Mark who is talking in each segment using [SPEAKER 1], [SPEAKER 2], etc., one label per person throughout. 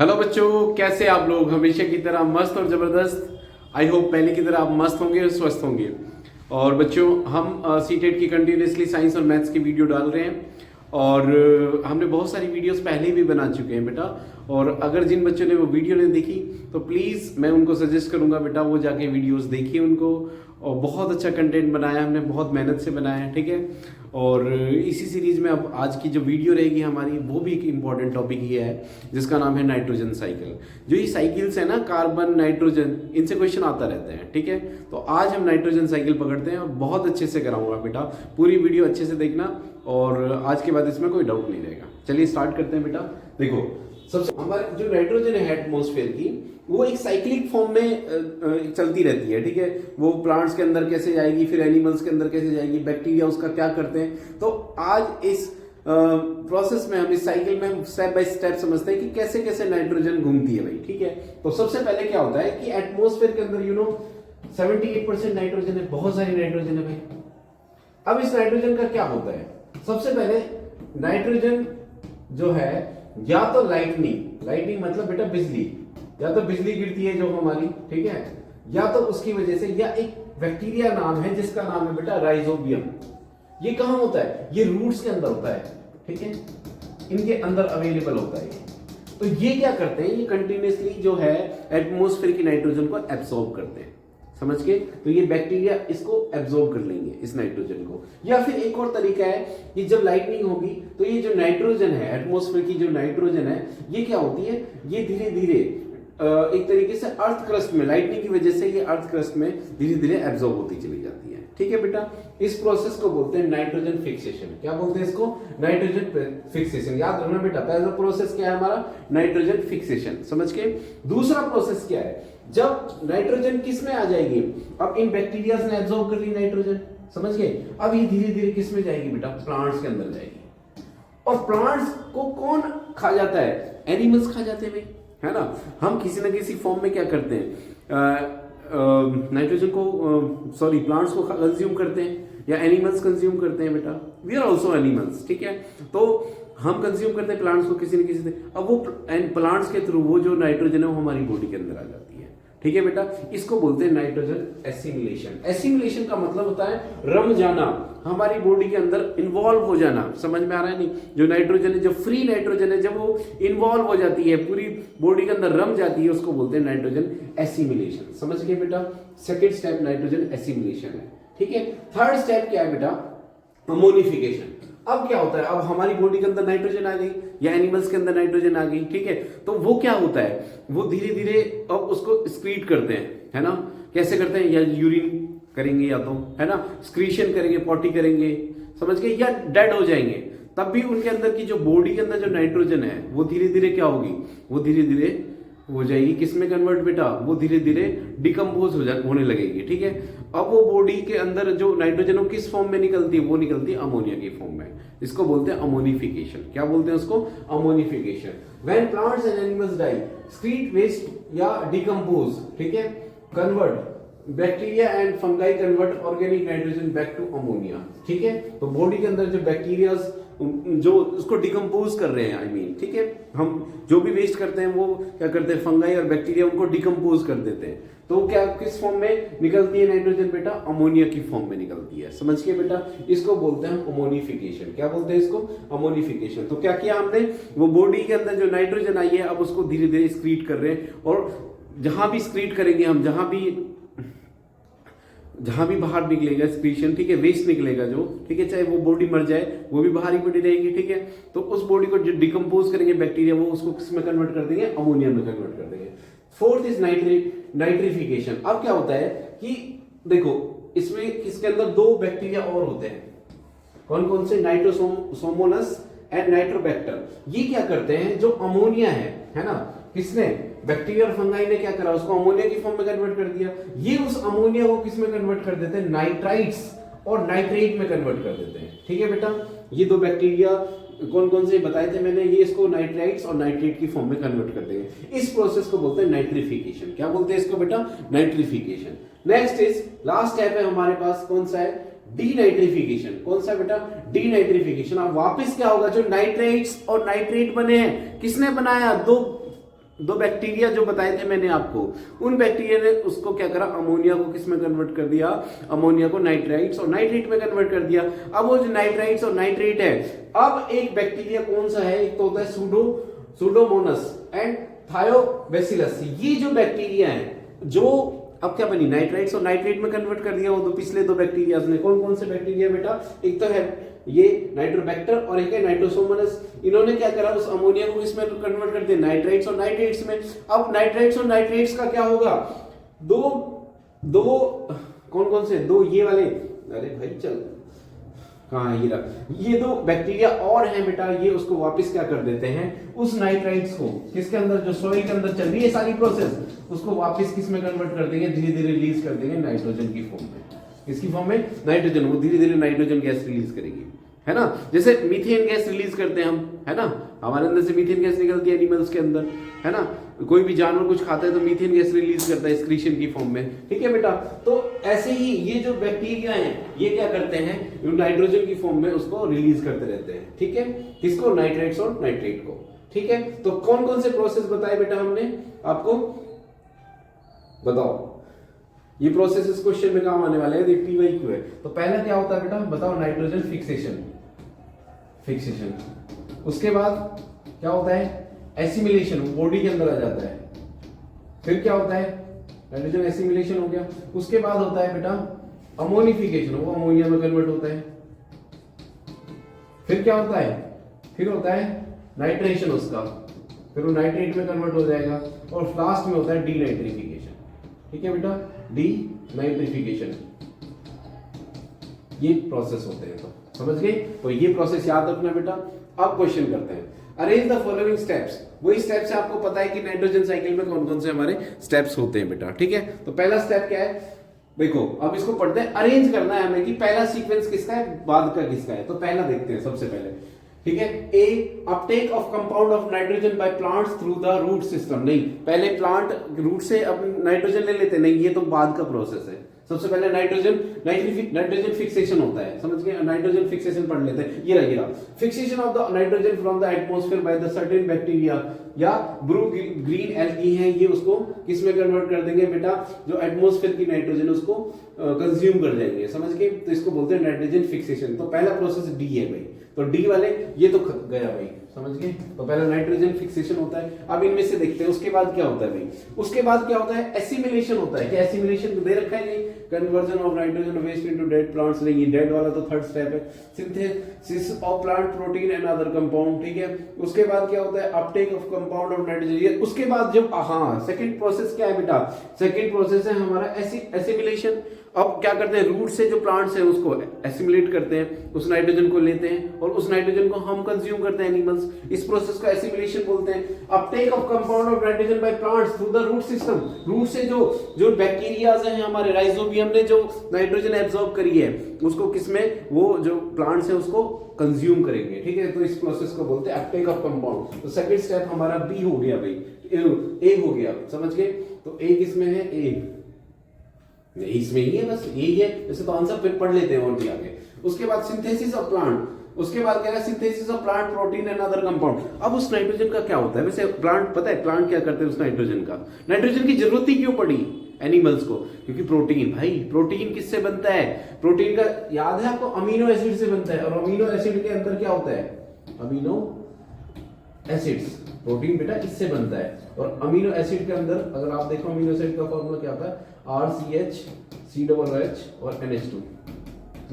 [SPEAKER 1] Hello बच्चों, कैसे आप लोग? हमेशा की तरह मस्त और ज़बरदस्त। आई होप पहले की तरह आप मस्त होंगे और स्वस्थ होंगे। और बच्चों, हम सीटेट की कंटिन्यूसली साइंस और मैथ्स की वीडियो डाल रहे हैं और हमने बहुत सारी वीडियोस पहले भी बना चुके हैं बेटा। और अगर जिन बच्चों ने वो वीडियो नहीं देखी तो प्लीज़ मैं उनको सजेस्ट करूंगा बेटा वो जाके वीडियोस देखिए उनको। और बहुत अच्छा कंटेंट बनाया हमने, बहुत मेहनत से बनाया है, ठीक है। और इसी सीरीज में अब आज की जो वीडियो रहेगी हमारी वो भी एक इम्पॉर्टेंट टॉपिक ही है जिसका नाम है नाइट्रोजन साइकिल। जो ये साइकिल्स है ना, कार्बन नाइट्रोजन, इनसे क्वेश्चन आता रहते हैं, ठीक है। तो आज हम नाइट्रोजन साइकिल पकड़ते हैं और बहुत अच्छे से कराऊंगा बेटा। पूरी वीडियो अच्छे से देखना और आज के बाद इसमें कोई डाउट नहीं रहेगा। चलिए स्टार्ट करते हैं बेटा। देखो, सबसे हमारे जो नाइट्रोजन है एटमॉस्फेयर की, वो एक साइक्लिक फॉर्म में चलती रहती है, ठीक है। वो प्लांट्स के अंदर कैसे जाएगी, फिर एनिमल्स के अंदर कैसे जाएगी, बैक्टीरिया उसका क्या करते हैं। तो आज इस प्रोसेस में हम इस साइकिल में हम स्टेप बाय स्टेप समझते हैं कि कैसे कैसे नाइट्रोजन घूमती है भाई, ठीक है। तो सबसे पहले क्या होता है कि एटमॉस्फेयर के अंदर 78% नाइट्रोजन है, बहुत सारी नाइट्रोजन है भाई। अब इस नाइट्रोजन का क्या होता है? सबसे पहले नाइट्रोजन जो है, या तो लाइटनिंग मतलब बेटा बिजली, या तो बिजली गिरती है जो हमारी, ठीक है, या तो उसकी वजह से, या एक बैक्टीरिया नाम है जिसका नाम है बेटा राइजोबियम। ये कहां होता है? ये रूट्स के अंदर होता है, ठीक है, इनके अंदर अवेलेबल होता है। तो ये क्या करते हैं, ये कंटिन्यूसली जो है एटमॉस्फेयर की नाइट्रोजन को एब्सॉर्ब करते हैं, समझ के। तो ये बैक्टीरिया इसको एब्सॉर्ब कर लेंगे, इस नाइट्रोजन को। या फिर एक और तरीका है कि जब लाइटनिंग होगी तो ये जो नाइट्रोजन है, एटमॉस्फेयर की जो नाइट्रोजन है, ये क्या होती है, ये धीरे धीरे एक तरीके से अर्थ क्रस्ट में, लाइटनिंग की वजह से ये अर्थ क्रस्ट में धीरे धीरे एब्सॉर्ब होती चली जाती है, ठीक है बेटा। इस प्रोसेस को बोलते हैं नाइट्रोजन फिक्सेशन। क्या बोलते हैं इसको? Nitrogen fixation. याद रखना बेटा, पहला प्रोसेस क्या है हमारा? नाइट्रोजन फिक्सेशन, समझ के। दूसरा प्रोसेस क्या है? जब नाइट्रोजन किस में आ जाएगी, अब इन बैक्टीरिया ने एब्सॉर्ब कर ली नाइट्रोजन, समझ गए। अब ये धीरे धीरे किस में जाएगी बेटा? प्लांट्स के अंदर जाएगी। और प्लांट्स को कौन खा जाता है? एनिमल्स खा जाते हैं भाई, है ना। हम किसी ना किसी फॉर्म में क्या करते हैं, नाइट्रोजन को प्लांट्स को कंज्यूम करते हैं या एनिमल्स कंज्यूम करते हैं बेटा। वी आर ऑल्सो एनिमल्स, ठीक है। तो हम कंज्यूम करते हैं प्लांट्स को किसी न किसी से। अब वो प्लांट्स के थ्रू वो जो नाइट्रोजन है वो हमारी बॉडी के अंदर आ जाती है, ठीक है बेटा। इसको बोलते हैं नाइट्रोजन एसिमिलेशन। एसिमिलेशन का मतलब होता है रम जाना, हमारी बॉडी के अंदर इन्वॉल्व हो जाना। समझ में आ रहा है नहीं? जो नाइट्रोजन है, जो फ्री नाइट्रोजन है, जब वो इन्वॉल्व हो जाती है, पूरी बॉडी के अंदर रम जाती है, उसको बोलते हैं नाइट्रोजन एसिमिलेशन। समझ गए बेटा? सेकेंड स्टेप नाइट्रोजन एसिमिलेशन है, ठीक है। थर्ड स्टेप क्या है बेटा? अमोनिफिकेशन। अब क्या होता है, अब हमारी बॉडी के अंदर नाइट्रोजन आ गई या एनिमल्स के अंदर नाइट्रोजन आ गई, ठीक है। तो वो क्या होता है, वो धीरे धीरे अब उसको स्क्रीट करते हैं, है ना। कैसे करते हैं? या यूरिन करेंगे, या तो, है ना, स्क्रीशन करेंगे, पॉटी करेंगे, समझ गए, या डेड हो जाएंगे। तब भी उनके अंदर की जो बॉडी के अंदर जो नाइट्रोजन है वो धीरे धीरे क्या होगी, वो धीरे धीरे हो जाएगी किस में कन्वर्ट बेटा? वो धीरे धीरे डिकम्पोज होने लगेगी, ठीक है। अब वो बॉडी के अंदर जो नाइट्रोजन वो किस फॉर्म में निकलती है? वो निकलती है अमोनिया की फॉर्म में। इसको बोलते हैं अमोनिफिकेशन। क्या बोलते हैं उसको? Ammonification. When plants and animals die, excrete waste या डिकम्पोज, ठीक है, convert bacteria and fungi convert organic nitrogen back to ammonia, ठीक है। तो बॉडी के अंदर जो बैक्टीरिया जो उसको डिकम्पोज कर रहे हैं, आई मीन, ठीक है, हम जो भी वेस्ट करते हैं वो क्या करते हैं, फंगाई और बैक्टीरिया उनको डिकम्पोज कर देते हैं। तो क्या किस फॉर्म में निकलती है नाइट्रोजन बेटा? अमोनिया की फॉर्म में निकलती है, समझ के बेटा। इसको बोलते हैं अमोनिफिकेशन। क्या बोलते हैं इसको? अमोनिफिकेशन। तो क्या किया हमने, वो बॉडी के अंदर जो नाइट्रोजन आई है अब उसको धीरे धीरे स्क्रीट कर रहे हैं। और जहां भी स्क्रीट करेंगे हम, जहां भी बाहर निकलेगा स्क्रीशन, ठीक है, वेस्ट निकलेगा जो, ठीक है, चाहे वो बॉडी मर जाए वो भी बाहर ही पड़ी रहेगी, ठीक है। तो उस बॉडी को जो डिकम्पोज करेंगे बैक्टीरिया, वो उसको किस में कन्वर्ट कर देंगे? अमोनिया में कन्वर्ट कर देंगे। Fourth is nitrification. अब क्या होता है कि देखो, इसमें इसके अंदर दो बैक्टीरिया और होते हैं। कौन कौन से? Nitrosomonas and Nitrobacter. ये क्या करते हैं, जो अमोनिया है ना, किसने? बैक्टीरिया और फंगाई ने क्या करा, उसको अमोनिया की फॉर्म में कन्वर्ट कर दिया। ये उस अमोनिया को किस में कन्वर्ट कर देते हैं? नाइट्राइट्स और नाइट्रेट में कन्वर्ट कर देते हैं, ठीक है बेटा। ये दो बैक्टीरिया कौन कौन से बताए थे मैंने, ये इसको नाइट्राइट्स और नाइट्रेट की फॉर्म में कन्वर्ट कर देंगे। इस प्रोसेस को बोलते हैं नाइट्रिफिकेशन। क्या बोलते हैं इसको बेटा? Nitrification. Next is last step है हमारे पास, कौन सा है? डीनाइट्रिफिकेशन। कौन सा बेटा? डीनाइट्रिफिकेशन। अब वापस क्या होगा, जो नाइट्रेट्स और नाइट्रेट बने हैं किसने बनाया? दो दो बैक्टीरिया जो बताए थे मैंने आपको, उन बैक्टीरिया ने उसको क्या करा, अमोनिया को किस में कन्वर्ट कर दिया, अमोनिया को नाइट्राइट्स और नाइट्रेट में कन्वर्ट कर दिया। अब वो जो नाइट्राइट्स और नाइट्रेट है, अब एक बैक्टीरिया कौन सा है, एक तो होता है सूडोमोनास एंड थायोबैसिलस। ये जो बैक्टीरिया है जो अब क्या बनी, नाइट्राइट्स और नाइट्रेट में कन्वर्ट कर दिया वो दो पिछले दो बैक्टीरिया ने। कौन कौन से बैक्टीरिया बेटा, एक तो है ये नाइट्रोबैक्टर और एक है नाइट्रोसोमोनास। इन्होंने क्या करा, उस अमोनिया को किसमें कन्वर्ट कर दिया, नाइट्राइट्स और नाइट्रेट्स में। अब नाइट्राइट्स और नाइट्रेट्स का क्या होगा, दो कौन कौन से, दो ये वाले, अरे भाई चल कहाँ है, ये रहा, ये दो बैक्टीरिया और हैं बेटा, ये उसको वापस क्या कर देते हैं, उस नाइट्राइट्स को किसके अंदर, जो सॉइल के अंदर चल रही है सारी प्रोसेस, उसको वापस किस में कन्वर्ट कर देंगे, धीरे धीरे रिलीज कर देंगे नाइट्रोजन की फॉर्म में। किसकी फॉर्म में, नाइट्रोजन, वो धीरे धीरे नाइट्रोजन गैस रिलीज करेगी, है ना। जैसे मीथेन गैस रिलीज करते हैं हम, है ना, हमारे अंदर से मीथेन गैस निकलती है एनिमल्स के अंदर, है ना। कोई भी जानवर कुछ खाता है तो मीथेन गैस रिलीज करता है एक्सक्रीशन की फॉर्म में, ठीक है बेटा। तो ऐसे ही ये जो बैक्टीरिया हैं ये क्या करते हैं, नाइट्रोजन की फॉर्म में उसको रिलीज करते रहते हैं, ठीक है, किसको, नाइट्राइट्स और नाइट्रेट को, ठीक है। तो कौन कौन से प्रोसेस बताए बेटा हमने आपको, बताओ, ये प्रोसेस इस क्वेश्चन में काम आने वाले हैं, PYQ है। तो पहला क्या होता है बेटा, बताओ, नाइट्रोजन फिक्सेशन। उसके बाद क्या होता है, एसिमिलेशन, बॉडी के अंदर आ जाता है। फिर क्या होता है, नाइट्रोजन एसिमिलेशन हो गया। उसके बाद होता है बेटा अमोनिफिकेशन, वो अमोनिया में कन्वर्ट होता है। फिर क्या होता है, फिर होता है नाइट्रेशन उसका, फिर वो नाइट्रेट में कन्वर्ट हो जाएगा। और लास्ट में होता है डीनाइट्रिफिकेशन, ठीक है बेटा, डीनाइट्रिफिकेशन। ये प्रोसेस होते हैं, तो समझ गए। तो ये प्रोसेस याद रखना बेटा। अब क्वेश्चन करते हैं, अरेंज द फॉलोइंग स्टेप्स। वही स्टेप्स है, आपको पता है कि नाइट्रोजन साइकिल में कौन कौन से हमारे स्टेप्स होते हैं बेटा, ठीक है। तो पहला स्टेप क्या है, देखो अब इसको पढ़ते हैं, अरेंज करना है हमें कि पहला सीक्वेंस किसका है, बाद का किसका है। तो पहला देखते हैं सबसे पहले, ठीक है। A, uptake of compound of nitrogen by plants through the root system. नहीं, पहले प्लांट रूट से अब नाइट्रोजन ले लेते, नहीं, ये तो बाद का प्रोसेस है। सबसे पहले नाइट्रोजन फिक्सेशन होता है, समझ गए, नाइट्रोजन फिक्सेशन पढ़ लेते हैं। ये रहा fixation of the nitrogen from the atmosphere by the certain bacteria या ब्रू ग्रीन एल्गी हैं, ये उसको किस में कन्वर्ट कर देंगे बेटा, जो एटमॉस्फेयर की नाइट्रोजन उसको कंज्यूम कर जाएंगे, समझ गए। तो इसको बोलते हैं नाइट्रोजन फिक्सेशन। तो पहला प्रोसेस डी है भाई, तो डी वाले ये तो गया भाई, समझ गए। तो पहला नाइट्रोजन फिक्सेशन होता है। अब इनमें से देखते हैं उसके बाद क्या होता है भाई, उसके बाद क्या होता है, एसिमिलेशन होता है। क्या एसिमिलेशन दे रखा है, नहीं, conversion of nitrogen waste into dead plants, नहीं, ये डेड वाला तो थर्ड स्टेप है। Synthesis of plant protein and other compound, ठीक है। उसके बाद क्या होता है, uptake of compound of nitrogen. ये उसके बाद जब, हाँ, सेकंड प्रोसेस क्या है बेटा, सेकंड प्रोसेस है हमारा एसिमिलेशन। अब क्या करते हैं, रूट से जो प्लांट्स हैं उसको एसिमिलेट करते हैं, उस नाइट्रोजन को लेते हैं और उस नाइट्रोजन को हम कंज्यूम करते हैं एनिमल्स। इस प्रोसेस को एसिमिलेशन बोलते हैं। Uptake of compound of nitrogen by plants through the root system. Root से जो बैक्टीरियाज हैं हमारे, राइजोबियम ने जो नाइट्रोजन एब्जॉर्ब करी है उसको किसमें, वो जो प्लांट्स है उसको कंज्यूम करेंगे, ठीक है। तो इस प्रोसेस को बोलते हैं अपटेक ऑफ कंपाउंड। तो सेकंड स्टेप हमारा बी हो गया भाई, ए हो गया, समझ गए। तो ए किसमें है, ए इसमें ही है, बस यही है। वैसे तो आंसर फिर पढ़ लेते हैं और भी आगे। उसके बाद सिंथेसिस ऑफ प्लांट, उसके बाद क्या है, synthesis of plant protein and other compound. अब उस नाइट्रोजन का क्या होता है, वैसे प्लांट, पता है प्लांट क्या करते हैं उस नाइट्रोजन का, नाइट्रोजन की जरूरत ही क्यों पड़ी एनिमल्स को, क्योंकि प्रोटीन, भाई प्रोटीन किससे बनता है, प्रोटीन का याद है आपको, अमीनो एसिड से बनता है। और अमीनो एसिड के अंदर क्या होता है, अमीनो एसिड्स, प्रोटीन बेटा इससे बनता है। और अमीनो एसिड के अंदर अगर आप देखो, अमीनो एसिड का फॉर्मूला क्या होता है, RCH COOH और NH2,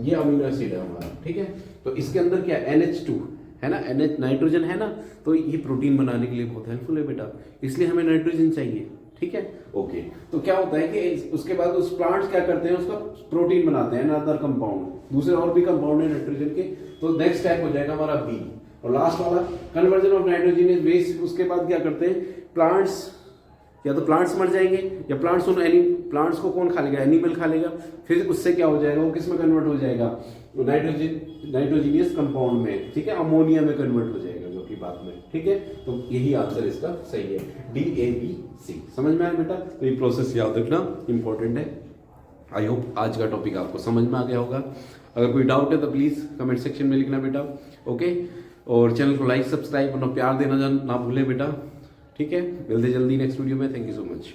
[SPEAKER 1] ये अमीनो एसिड है हमारा, ठीक है। तो इसके अंदर क्या NH2 है ना, NH नाइट्रोजन है ना, तो ये प्रोटीन बनाने के लिए बहुत हेल्पफुल है बेटा, इसलिए हमें नाइट्रोजन चाहिए, ठीक है। ओके, तो क्या होता है कि उसके बाद उस प्लांट्स क्या करते हैं, उसका प्रोटीन बनाते हैं, अदर कंपाउंड, दूसरे और भी कंपाउंड है नाइट्रोजन के। तो नेक्स्ट स्टेप हो जाएगा हमारा बी। और लास्ट वाला conversion of nitrogen is waste. उसके बाद क्या करते हैं, प्लांट्स, या तो प्लांट्स मर जाएंगे या प्लांट्स को कौन खा लेगा, एनिमल खा लेगा। फिर उससे क्या हो जाएगा, वो किस में कन्वर्ट हो जाएगा, नाइट्रोजीनियस कंपाउंड में, ठीक है, अमोनिया में कन्वर्ट हो जाएगा, जो कि बात में, ठीक है। तो यही आंसर इसका सही है, DABC। समझ में आया बेटा। तो ये प्रोसेस याद रखना इंपॉर्टेंट है। आई होप आज का टॉपिक आपको समझ में आ गया होगा। अगर कोई डाउट है तो प्लीज कमेंट सेक्शन में लिखना बेटा, ओके। और चैनल को लाइक सब्सक्राइब और प्यार देना ना भूलें बेटा, ठीक है, मिलते जल्दी नेक्स्ट वीडियो में। Thank you so much.